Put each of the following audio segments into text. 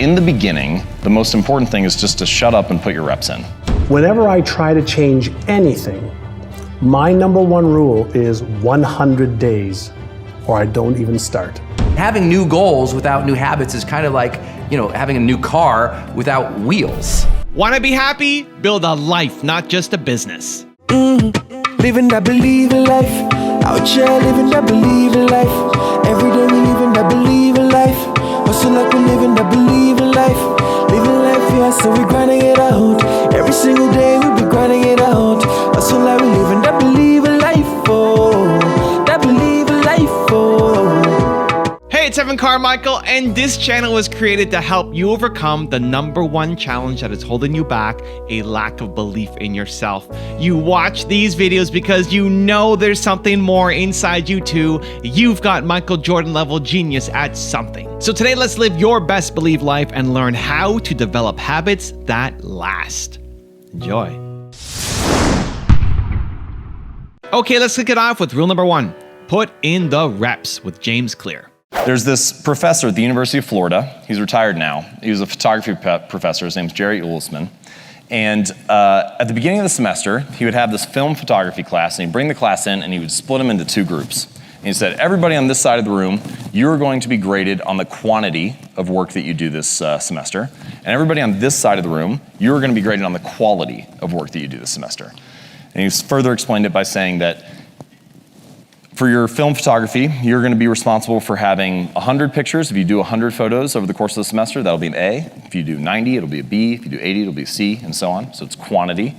in the beginning, the most important thing is just to shut up and put your reps in. Whenever I try to change anything, my number one rule is 100 days, or I don't even start. Having new goals without new habits is kind of like, having a new car without wheels. Want to be happy? Build a life, not just a business. Living that believing life. Out here living that believing life. Every day we living that believing life. Hustle like we living that believing life. Living life, yeah, so we grinding it out. Every single day we be grinding it out. Hustle like we living that believing life, oh. That believing life, oh. Hey, it's Evan Carmichael, and this channel was created to help you overcome the #1 challenge that is holding you back, a lack of belief in yourself. You watch these videos because you know there's something more inside you too. You've got Michael Jordan level genius at something. So today, let's live your best believe life and learn how to develop habits that last. Enjoy. Okay, let's kick it off with rule number 1. Put in the reps with James Clear. There's this professor at the University of Florida. He's retired now. He was a photography professor. His name's Jerry Ullsman. And at the beginning of the semester, he would have this film photography class, and he'd bring the class in, and he would split them into 2 groups. And he said, everybody on this side of the room, you're going to be graded on the quantity of work that you do this semester. And everybody on this side of the room, you're going to be graded on the quality of work that you do this semester. And he further explained it by saying that for your film photography, you're going to be responsible for having 100 pictures. If you do 100 photos over the course of the semester, that'll be an A. If you do 90, it'll be a B. If you do 80, it'll be a C, and so on. So it's quantity.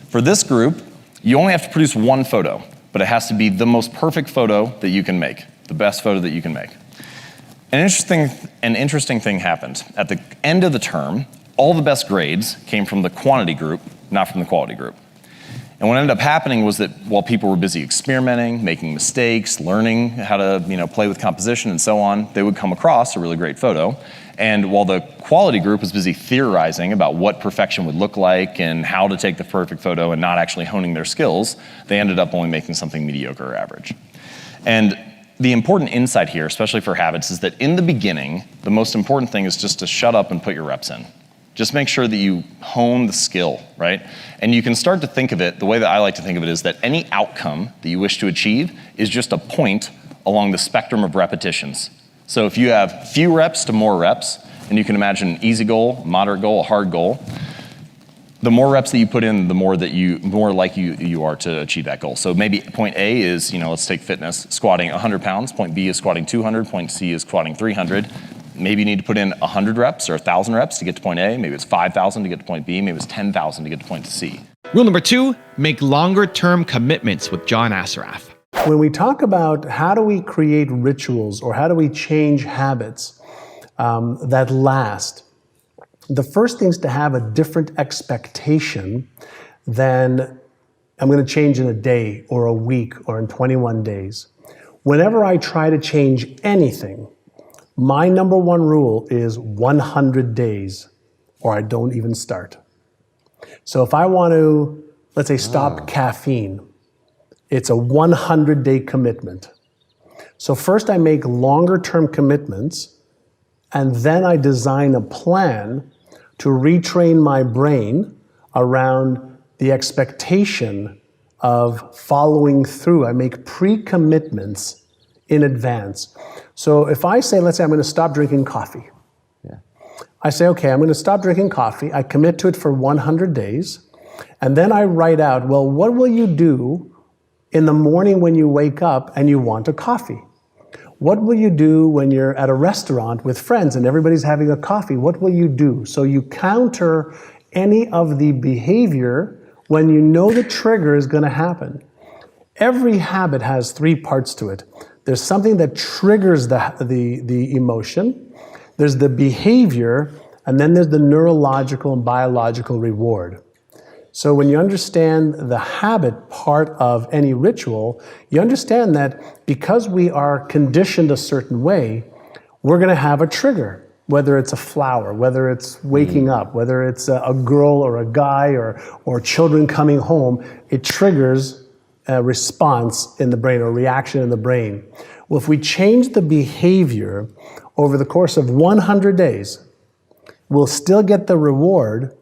For this group, you only have to produce 1 photo, but it has to be the most perfect photo that you can make, the best photo that you can make. An interesting thing happened. At the end of the term, all the best grades came from the quantity group, not from the quality group. And what ended up happening was that while people were busy experimenting, making mistakes, learning how to play with composition and so on, they would come across a really great photo. And while the quality group was busy theorizing about what perfection would look like and how to take the perfect photo and not actually honing their skills, they ended up only making something mediocre or average. And the important insight here, especially for habits, is that in the beginning, the most important thing is just to shut up and put your reps in. Just make sure that you hone the skill, right? And you can start to think of it, the way that I like to think of it is that any outcome that you wish to achieve is just a point along the spectrum of repetitions. So if you have few reps to more reps, and you can imagine an easy goal, a moderate goal, a hard goal, the more reps that you put in, the more likely you are to achieve that goal. So maybe point A is, let's take fitness, squatting 100 pounds, point B is squatting 200, point C is squatting 300. Maybe you need to put in 100 reps or 1,000 reps to get to point A. Maybe it's 5,000 to get to point B. Maybe it's 10,000 to get to point C. Rule number 2, make longer-term commitments with John Assaraf. When we talk about how do we create rituals or how do we change habits that last, the first thing is to have a different expectation than I'm going to change in a day or a week or in 21 days. Whenever I try to change anything, my number one rule is 100 days or I don't even start. So if I want to, let's say, stop caffeine, it's a 100-day commitment. So first I make longer-term commitments, and then I design a plan to retrain my brain around the expectation of following through. I make pre-commitments in advance. So if I say, let's say I'm going to stop drinking coffee. I say, okay, I'm going to stop drinking coffee. I commit to it for 100 days. And then I write out, well, what will you do in the morning when you wake up and you want a coffee? What will you do when you're at a restaurant with friends and everybody's having a coffee? What will you do? So you counter any of the behavior when you know the trigger is going to happen. Every habit has 3 parts to it. There's something that triggers the emotion. There's the behavior, and then there's the neurological and biological reward. So when you understand the habit part of any ritual, you understand that because we are conditioned a certain way, we're going to have a trigger, whether it's a flower, whether it's waking up, whether it's a girl or a guy or children coming home, it triggers a response in the brain or reaction in the brain. Well, if we change the behavior over the course of 100 days, we'll still get the reward.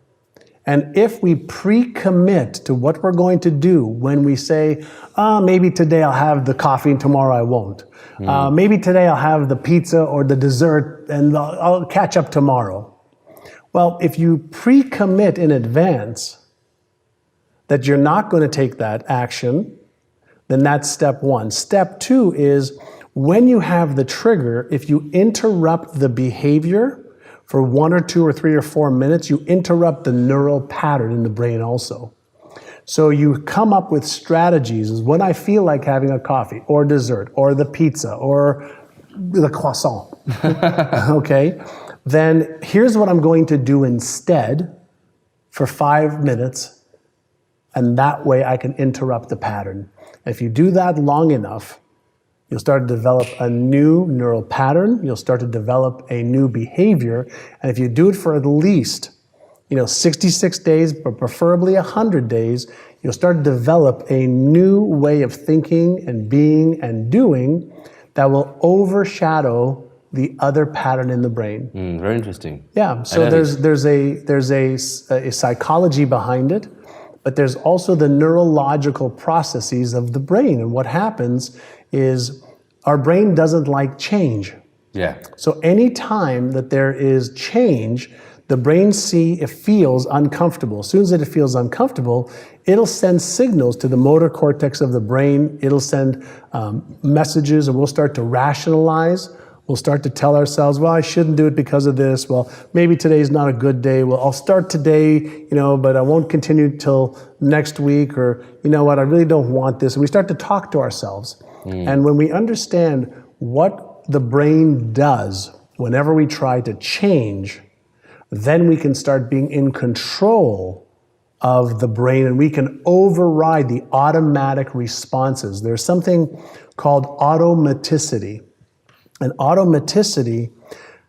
And if we pre-commit to what we're going to do when we say, maybe today I'll have the coffee and tomorrow I won't. Maybe today I'll have the pizza or the dessert and I'll catch up tomorrow. Well, if you pre-commit in advance that you're not going to take that action, then that's step one. Step two is when you have the trigger, if you interrupt the behavior for 1 or 2 or 3 or 4 minutes, you interrupt the neural pattern in the brain also. So you come up with strategies is when I feel like having a coffee or dessert or the pizza or the croissant, okay? Then here's what I'm going to do instead for 5 minutes, and that way I can interrupt the pattern. If you do that long enough, you'll start to develop a new neural pattern. You'll start to develop a new behavior. And if you do it for at least 66 days, but preferably 100 days, you'll start to develop a new way of thinking and being and doing that will overshadow the other pattern in the brain. Very interesting. Yeah, so there's a psychology behind it, but there's also the neurological processes of the brain. And what happens is our brain doesn't like change. Yeah. So any time that there is change, the brain feels uncomfortable. As soon as it feels uncomfortable, it'll send signals to the motor cortex of the brain. It'll send messages, and we'll start to rationalize. We'll start to tell ourselves, well, I shouldn't do it because of this. Well, maybe today's not a good day. Well, I'll start today, but I won't continue till next week. Or, you know what, I really don't want this. And we start to talk to ourselves. And when we understand what the brain does whenever we try to change, then we can start being in control of the brain, and we can override the automatic responses. There's something called automaticity. And automaticity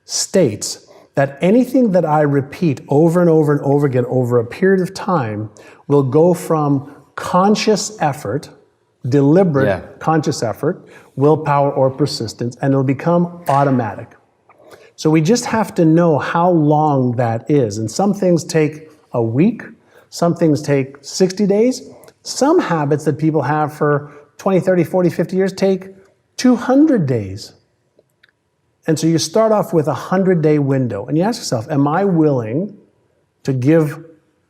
states that anything that I repeat over and over and over again over a period of time will go from conscious effort, deliberate conscious effort, willpower or persistence, and it'll become automatic. So we just have to know how long that is. And some things take a week, some things take 60 days. Some habits that people have for 20, 30, 40, 50 years take 200 days. And so you start off with a 100-day window, and you ask yourself, am I willing to give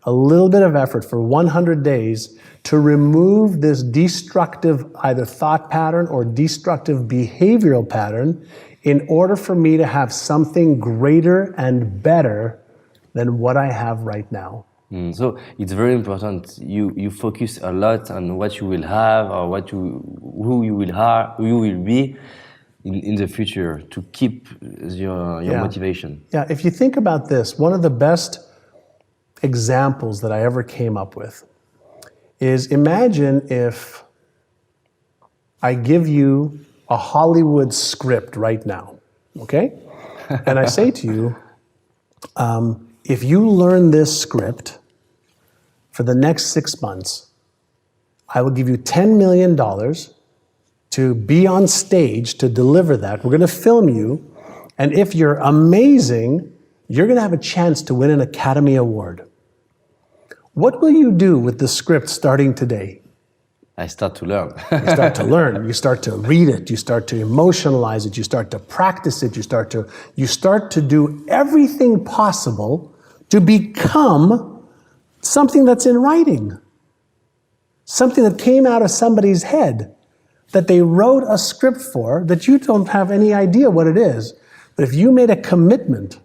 a little bit of effort for 100 days to remove this destructive either thought pattern or destructive behavioral pattern in order for me to have something greater and better than what I have right now? So it's very important. You focus a lot on what you will have or who you will be in the future to keep your motivation. Yeah, if you think about this, one of the best examples that I ever came up with is imagine if I give you a Hollywood script right now, okay? And I say to you, if you learn this script for the next 6 months, I will give you $10 million to be on stage to deliver that. We're going to film you, and if you're amazing, you're going to have a chance to win an Academy Award. What will you do with the script starting today? I start to learn. You start to learn. You start to read it. You start to emotionalize it. You start to practice it. You start to do everything possible to become something that's in writing, something that came out of somebody's head, that they wrote a script for that you don't have any idea what it is. But if you made a commitment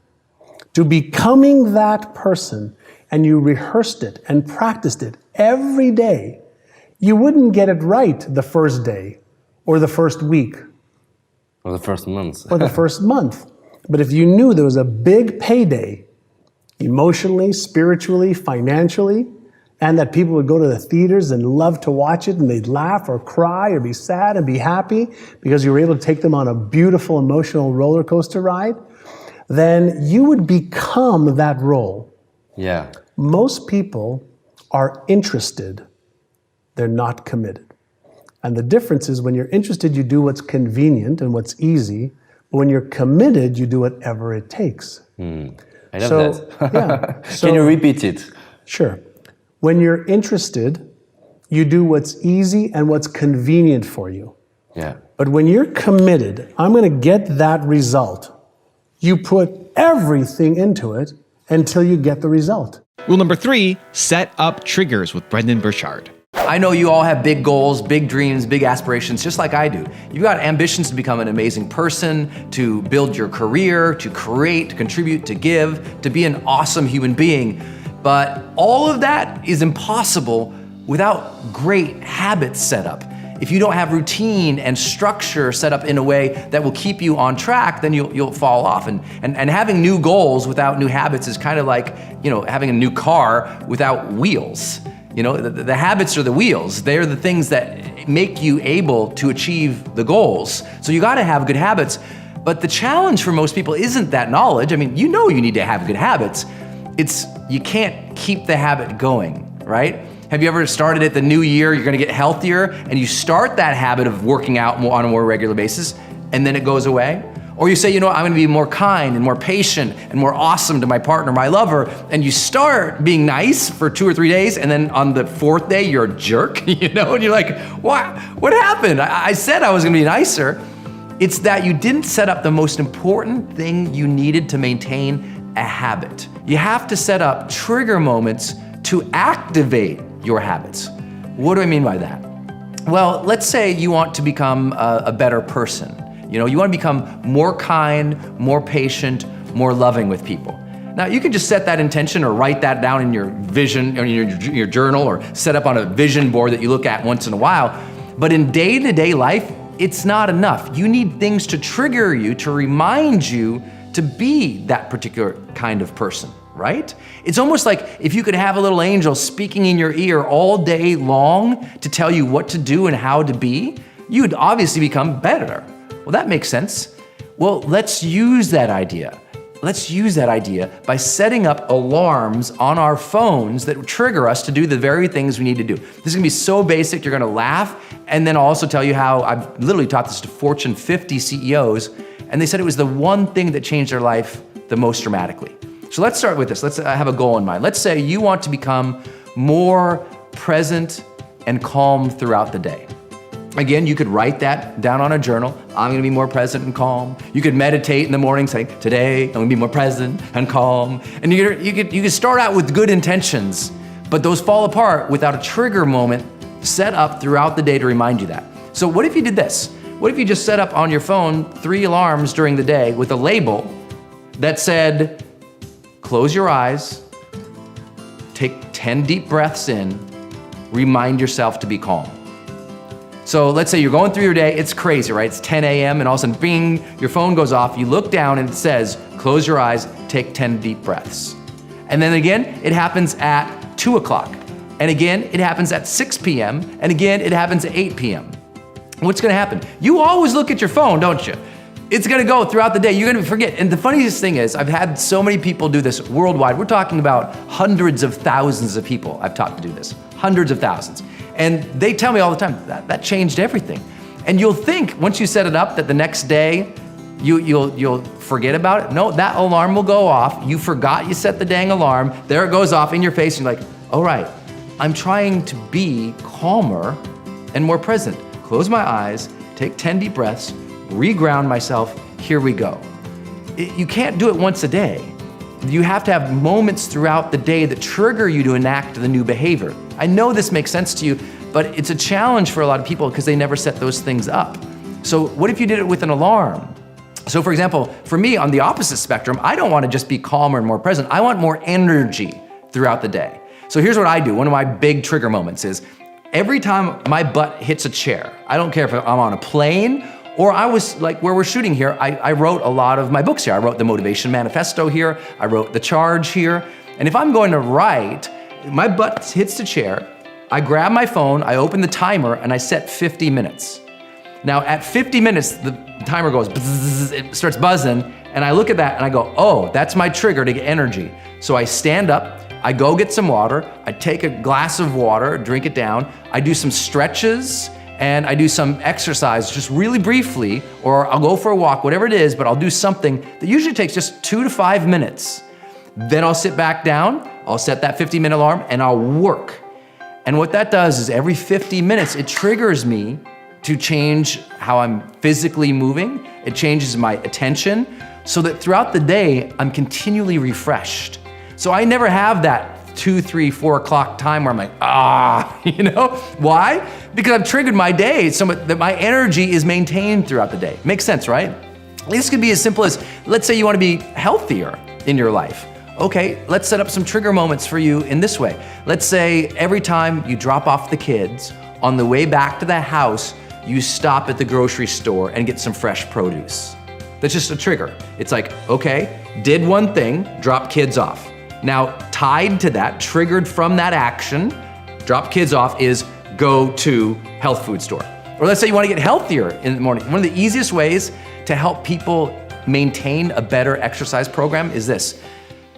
to becoming that person and you rehearsed it and practiced it every day, you wouldn't get it right the first day or the first week. Or the first month. Or the first month. But if you knew there was a big payday, emotionally, spiritually, financially, and that people would go to the theaters and love to watch it and they'd laugh or cry or be sad and be happy because you were able to take them on a beautiful emotional roller coaster ride, then you would become that role. Yeah. Most people are interested. They're not committed. And the difference is when you're interested, you do what's convenient and what's easy. But when you're committed, you do whatever it takes. I love that. Yeah. Can you repeat it? Sure. When you're interested, you do what's easy and what's convenient for you. Yeah. But when you're committed, I'm going to get that result, you put everything into it until you get the result. Rule number 3, set up triggers with Brendon Burchard. I know you all have big goals, big dreams, big aspirations, just like I do. You've got ambitions to become an amazing person, to build your career, to create, to contribute, to give, to be an awesome human being. But all of that is impossible without great habits set up. If you don't have routine and structure set up in a way that will keep you on track, then you'll fall off. And having new goals without new habits is kind of like, having a new car without wheels. The habits are the wheels. They're the things that make you able to achieve the goals. So you gotta have good habits. But the challenge for most people isn't that knowledge. I mean, you need to have good habits. It's you can't keep the habit going, right? Have you ever started at the new year, you're gonna get healthier, and you start that habit of working out on a more regular basis, and then it goes away? Or you say, I'm gonna be more kind and more patient and more awesome to my partner, my lover, and you start being nice for 2 or 3 days, and then on the 4th day, you're a jerk, and you're like, what happened? I said I was gonna be nicer. It's that you didn't set up the most important thing you needed to maintain a habit. You have to set up trigger moments to activate your habits. What do I mean by that? Well, let's say you want to become a better person. You want to become more kind, more patient, more loving with people. Now, you can just set that intention or write that down in your vision, or in your journal, or set up on a vision board that you look at once in a while. But in day-to-day life, it's not enough. You need things to trigger you, to remind you to be that particular kind of person, right? It's almost like if you could have a little angel speaking in your ear all day long to tell you what to do and how to be, you'd obviously become better. Well, that makes sense. Well, let's use that idea. Let's use that idea by setting up alarms on our phones that trigger us to do the very things we need to do. This is gonna be so basic, you're gonna laugh, and then I'll also tell you how I've literally taught this to Fortune 50 CEOs, and they said it was the one thing that changed their life the most dramatically. So let's start with this. Let's have a goal in mind. Let's say you want to become more present and calm throughout the day. Again, you could write that down on a journal. I'm gonna be more present and calm. You could meditate in the morning, say, today I'm gonna be more present and calm. And you could start out with good intentions, but those fall apart without a trigger moment set up throughout the day to remind you that. So what if you did this? What if you just set up on your phone 3 alarms during the day with a label that said, close your eyes, take 10 deep breaths in, remind yourself to be calm. So let's say you're going through your day, it's crazy, right? It's 10 a.m. and all of a sudden, bing, your phone goes off, you look down and it says, close your eyes, take 10 deep breaths. And then again, it happens at 2 o'clock. And again, it happens at 6 p.m. And again, it happens at 8 p.m. What's gonna happen? You always look at your phone, don't you? It's gonna go throughout the day, you're gonna forget. And the funniest thing is, I've had so many people do this worldwide. We're talking about hundreds of thousands of people I've taught to do this, hundreds of thousands. And they tell me all the time, that changed everything. And you'll think, once you set it up, that the next day, you'll forget about it. No, that alarm will go off. You forgot you set the dang alarm. There it goes off in your face, and you're like, all right, I'm trying to be calmer and more present. Close my eyes, take 10 deep breaths, reground myself, here we go. You can't do it once a day. You have to have moments throughout the day that trigger you to enact the new behavior. I know this makes sense to you, but it's a challenge for a lot of people because they never set those things up. So what if you did it with an alarm? So for example, for me on the opposite spectrum, I don't want to just be calmer and more present. I want more energy throughout the day. So here's what I do. One of my big trigger moments is every time my butt hits a chair, I don't care if I'm on a plane or I was like where we're shooting here, I wrote a lot of my books here. I wrote the Motivation Manifesto here. I wrote The Charge here. And if I'm going to write, my butt hits the chair, I grab my phone, I open the timer, and I set 50 minutes. Now at 50 minutes, the timer goes, bzzz, it starts buzzing, and I look at that and I go, oh, that's my trigger to get energy. So I stand up, I go get some water, I take a glass of water, drink it down, I do some stretches, and I do some exercise just really briefly, or I'll go for a walk, whatever it is, but I'll do something that usually takes just 2 to 5 minutes. Then I'll sit back down, I'll set that 50-minute alarm, and I'll work. And what that does is every 50 minutes, it triggers me to change how I'm physically moving. It changes my attention so that throughout the day, I'm continually refreshed. So I never have that 2, 3, 4 o'clock time where I'm like, you know? Why? Because I've triggered my day so that my energy is maintained throughout the day. Makes sense, right? This could be as simple as, let's say you want to be healthier in your life. Okay, let's set up some trigger moments for you in this way. Let's say every time you drop off the kids, on the way back to the house, you stop at the grocery store and get some fresh produce. That's just a trigger. It's like, okay, did one thing, drop kids off. Now, tied to that, triggered from that action, drop kids off, is go to health food store. Or let's say you want to get healthier in the morning. One of the easiest ways to help people maintain a better exercise program is this.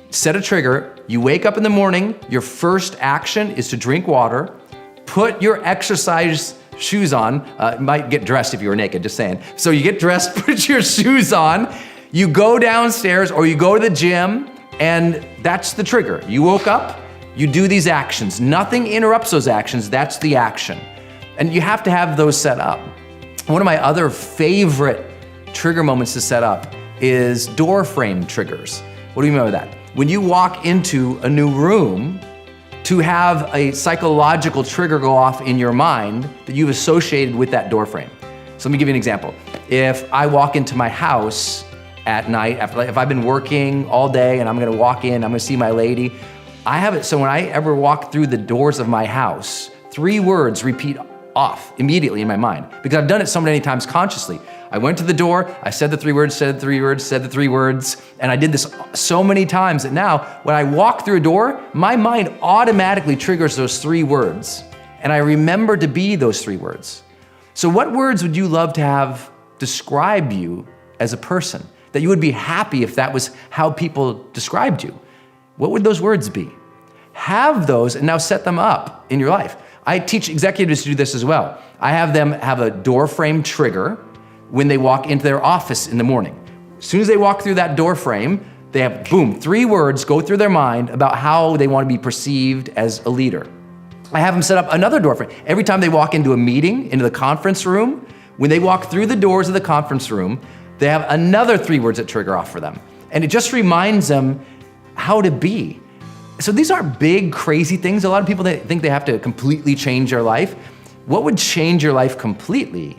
Set a trigger, you wake up in the morning, your first action is to drink water, put your exercise shoes on, might get dressed if you were naked, just saying. So you get dressed, put your shoes on, you go downstairs or you go to the gym, and that's the trigger. You woke up, you do these actions. Nothing interrupts those actions, that's the action. And you have to have those set up. One of my other favorite trigger moments to set up is door frame triggers. What do you mean by that? When you walk into a new room, to have a psychological trigger go off in your mind that you've associated with that door frame. So let me give you an example. If I walk into my house at night, if I've been working all day and I'm gonna walk in, I'm gonna see my lady, I have it so when I ever walk through the doors of my house, 3 words repeat off immediately in my mind because I've done it so many times consciously. I went to the door, I said the 3 words, said the 3 words, said the 3 words, and I did this so many times that now when I walk through a door, my mind automatically triggers those 3 words, and I remember to be those 3 words. So what words would you love to have describe you as a person? That you would be happy if that was how people described you? What would those words be? Have those and now set them up in your life. I teach executives to do this as well. I have them have a door frame trigger when they walk into their office in the morning. As soon as they walk through that door frame, they have, boom, 3 words go through their mind about how they want to be perceived as a leader. I have them set up another door frame. Every time they walk into a meeting, into the conference room, when they walk through the doors of the conference room, they have another 3 words that trigger off for them. And it just reminds them how to be. So these aren't big, crazy things. A lot of people think they have to completely change their life. What would change your life completely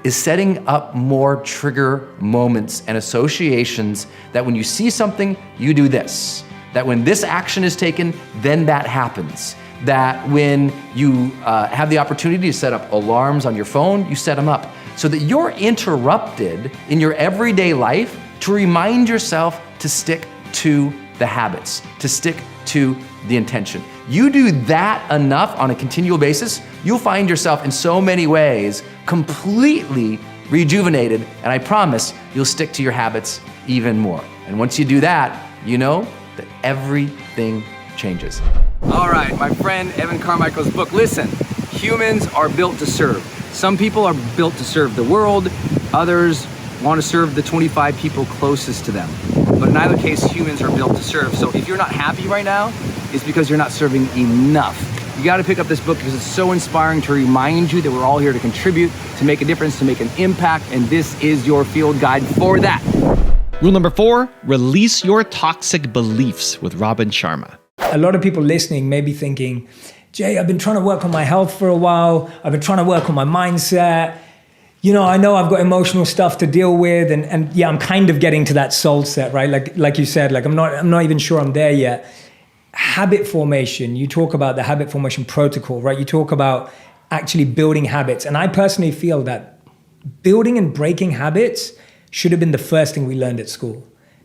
is setting up more trigger moments and associations that when you see something, you do this. That when this action is taken, then that happens. That when you have the opportunity to set up alarms on your phone, you set them up so that you're interrupted in your everyday life to remind yourself to stick to the habits, to stick to the intention. You do that enough on a continual basis, you'll find yourself in so many ways completely rejuvenated, and I promise you'll stick to your habits even more. And once you do that, you know that everything changes. All right, my friend Evan Carmichael's book. Listen, humans are built to serve. Some people are built to serve the world, others want to serve the 25 people closest to them. But in either case, humans are built to serve. So if you're not happy right now, it's because you're not serving enough. You got to pick up this book because it's so inspiring to remind you that we're all here to contribute, to make a difference, to make an impact, and this is your field guide for that. Rule number 4, release your toxic beliefs with Robin Sharma. A lot of people listening may be thinking, Jay, I've been trying to work on my health for a while. I've been trying to work on my mindset. You know I've got emotional stuff to deal with, and yeah, I'm kind of getting to that soul set, right? Like you said, like I'm not even sure I'm there yet. Habit formation, you talk about the habit formation protocol, right? You talk about actually building habits. And I personally feel that building and breaking habits should have been the first thing we learned at school.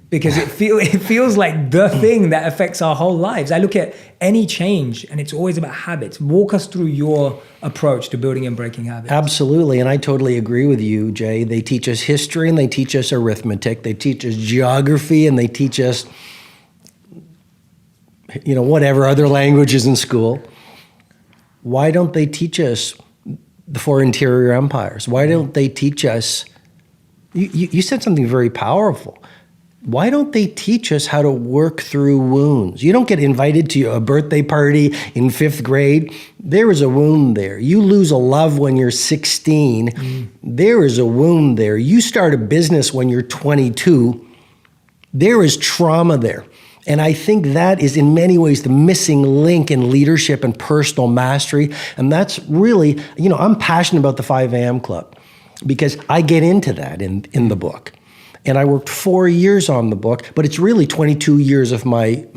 Because it feels like the thing that affects our whole lives. I look at any change and it's always about habits. Walk us through your approach to building and breaking habits. Absolutely, and I totally agree with you, Jay. They teach us history and they teach us arithmetic. They teach us geography and they teach us, whatever other languages in school. Why don't they teach us the 4 interior empires? Why don't they teach us, you said something very powerful. why don't they teach us how to work through wounds? You don't get invited to a birthday party in 5th grade. There is a wound there. You lose a love when you're 16. There is a wound there. You start a business when you're 22. There is trauma there. And I think that is in many ways the missing link in leadership and personal mastery. And that's really, I'm passionate about the 5 a.m. Club because I get into that in the book. And I worked 4 years on the book, but it's really 22 years of my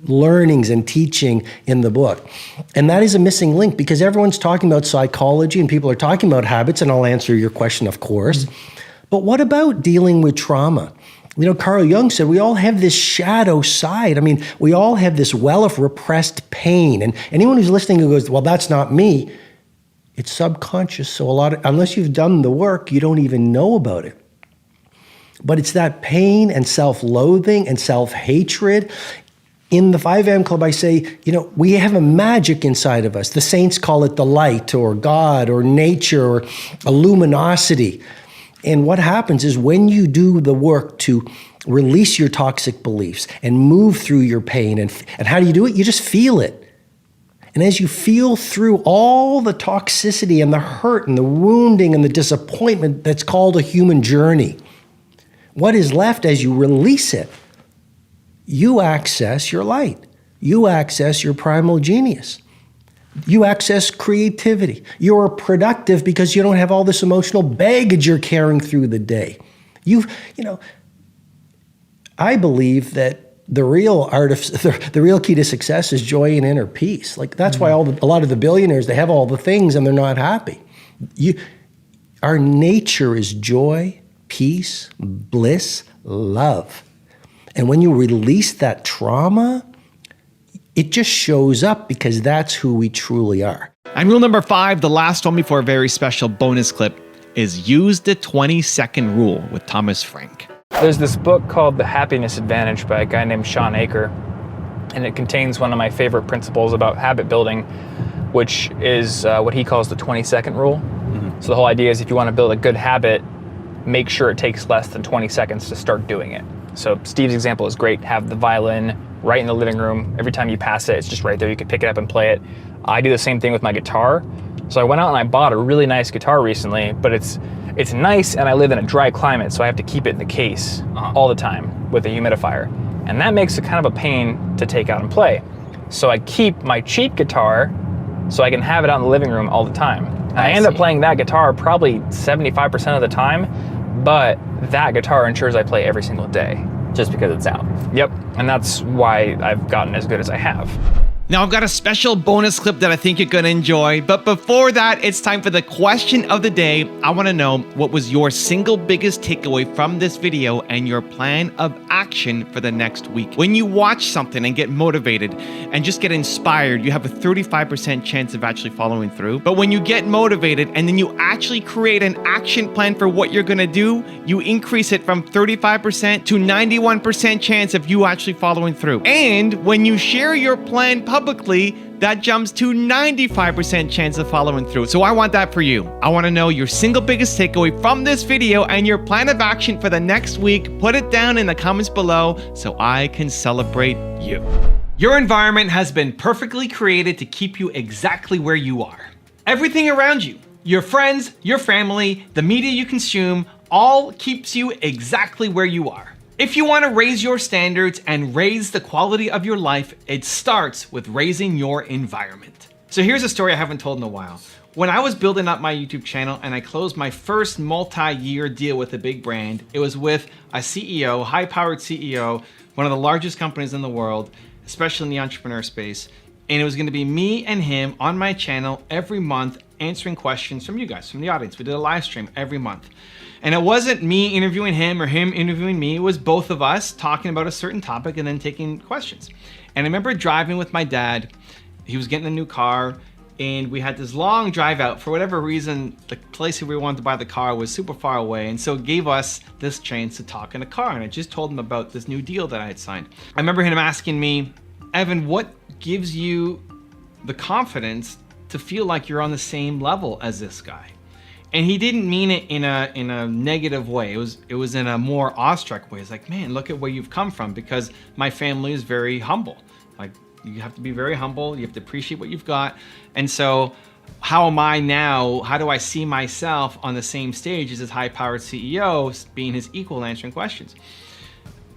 learnings and teaching in the book. And that is a missing link because everyone's talking about psychology and people are talking about habits, and I'll answer your question, of course. But what about dealing with trauma? Carl Jung said we all have this shadow side. I mean, we all have this well of repressed pain. And anyone who's listening who goes, well, that's not me, it's subconscious. So unless you've done the work, you don't even know about it. But it's that pain and self-loathing and self-hatred. In the 5 a.m. Club, I say, we have a magic inside of us. The saints call it the light or God or nature or a luminosity. And what happens is when you do the work to release your toxic beliefs and move through your pain, and how do you do it? You just feel it. And as you feel through all the toxicity and the hurt and the wounding and the disappointment that's called a human journey, what is left as you release it? You access your light. You access your primal genius. You access creativity. You're productive because you don't have all this emotional baggage you're carrying through the day. I believe that the real key to success is joy and inner peace. Like that's why a lot of the billionaires, they have all the things and they're not happy. Our nature is joy, peace, bliss, love. And when you release that trauma, it just shows up because that's who we truly are. And rule number 5, the last one before a very special bonus clip, is use the 20-second rule with Thomas Frank. There's this book called The Happiness Advantage by a guy named Sean Aker, and it contains one of my favorite principles about habit building, which is what he calls the 20-second rule. So the whole idea is if you want to build a good habit, make sure it takes less than 20 seconds to start doing it. So Steve's example is great. Have the violin right in the living room. Every time you pass it, it's just right there. You can pick it up and play it. I do the same thing with my guitar. So I went out and I bought a really nice guitar recently, but it's nice and I live in a dry climate, so I have to keep it in the case all the time with a humidifier. And that makes it kind of a pain to take out and play. So I keep my cheap guitar so I can have it out in the living room all the time. I end up playing that guitar probably 75% of the time, but that guitar ensures I play every single day. Just because it's out. Yep, and that's why I've gotten as good as I have. Now I've got a special bonus clip that I think you're gonna enjoy, but before that, it's time for the question of the day. I wanna know, what was your single biggest takeaway from this video and your plan of action for the next week? When you watch something and get motivated and just get inspired, you have a 35% chance of actually following through. But when you get motivated and then you actually create an action plan for what you're gonna do, you increase it from 35% to 91% chance of you actually following through. And when you share your plan publicly, that jumps to 95% chance of following through. So I want that for you. I want to know your single biggest takeaway from this video and your plan of action for the next week. Put it down in the comments below so I can celebrate you. Your environment has been perfectly created to keep you exactly where you are. Everything around you, your friends, your family, the media you consume, all keeps you exactly where you are. If you want to raise your standards and raise the quality of your life, it starts with raising your environment. So here's a story I haven't told in a while. When I was building up my YouTube channel and I closed my first multi-year deal with a big brand, it was with a CEO, high-powered CEO, one of the largest companies in the world, especially in the entrepreneur space. And it was going to be me and him on my channel every month answering questions from you guys, from the audience. We did a live stream every month. And it wasn't me interviewing him or him interviewing me. It was both of us talking about a certain topic and then taking questions. And I remember driving with my dad. He was getting a new car and we had this long drive out. For whatever reason, the place where we wanted to buy the car was super far away. And so it gave us this chance to talk in a car. And I just told him about this new deal that I had signed. I remember him asking me, Evan, what gives you the confidence to feel like you're on the same level as this guy? And he didn't mean it in a negative way. It was in a more awestruck way. It's like, man, look at where you've come from, because my family is very humble. Like, you have to be very humble. You have to appreciate what you've got. And so how am I now? How do I see myself on the same stage as this high-powered CEO, being his equal, answering questions?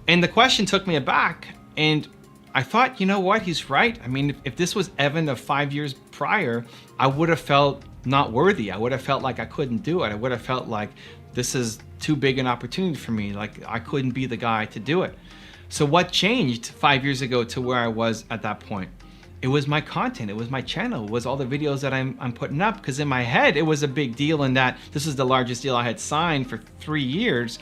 And the question took me aback, and I thought, you know what? He's right. I mean, if this was Evan of 5 years prior, I would have felt not worthy. I would have felt like I couldn't do it. I would have felt like this is too big an opportunity for me. Like I couldn't be the guy to do it. So what changed 5 years ago to where I was at that point? It was my content. It was my channel. It was all the videos that I'm putting up, because in my head, it was a big deal in that this is the largest deal I had signed for 3 years,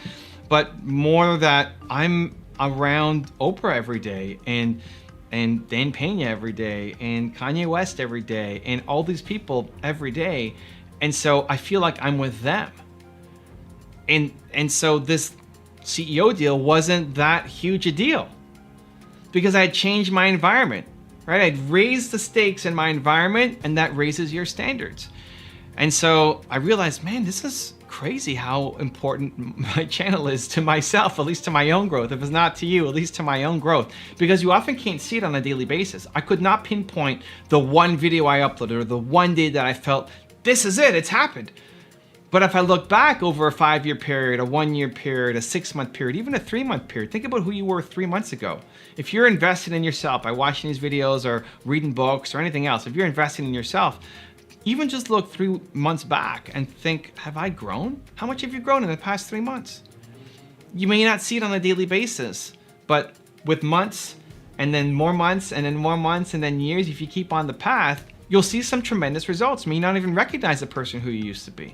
but more that I'm around Oprah every day, and Dan Pena every day, and Kanye West every day, and all these people every day. And so I feel like I'm with them. And so this CEO deal wasn't that huge a deal, because I had changed my environment, right? I'd raised the stakes in my environment, and that raises your standards. And so I realized, man, this is crazy how important my channel is to myself, at least to my own growth. If it's not to you, at least to my own growth, because you often can't see it on a daily basis. I could not pinpoint the one video I uploaded or the one day that I felt, this is it, it's happened. But if I look back over a 5-year period, a 1-year period, a 6-month period, even a 3-month period, think about who you were 3 months ago. If you're invested in yourself by watching these videos or reading books or anything else, if you're investing in yourself, even just look 3 months back and think, have I grown? How much have you grown in the past 3 months? You may not see it on a daily basis, but with months and then more months and then more months and then years, if you keep on the path, you'll see some tremendous results. You may not even recognize the person who you used to be.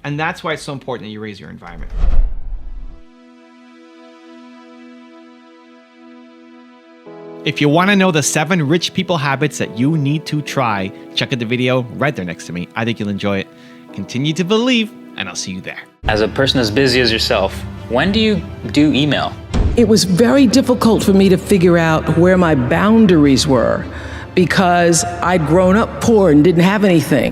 And that's why it's so important that you raise your environment. If you want to know the 7 rich people habits that you need to try, check out the video right there next to me. I think you'll enjoy it. Continue to believe, and I'll see you there. As a person as busy as yourself, when do you do email? It was very difficult for me to figure out where my boundaries were, because I'd grown up poor and didn't have anything.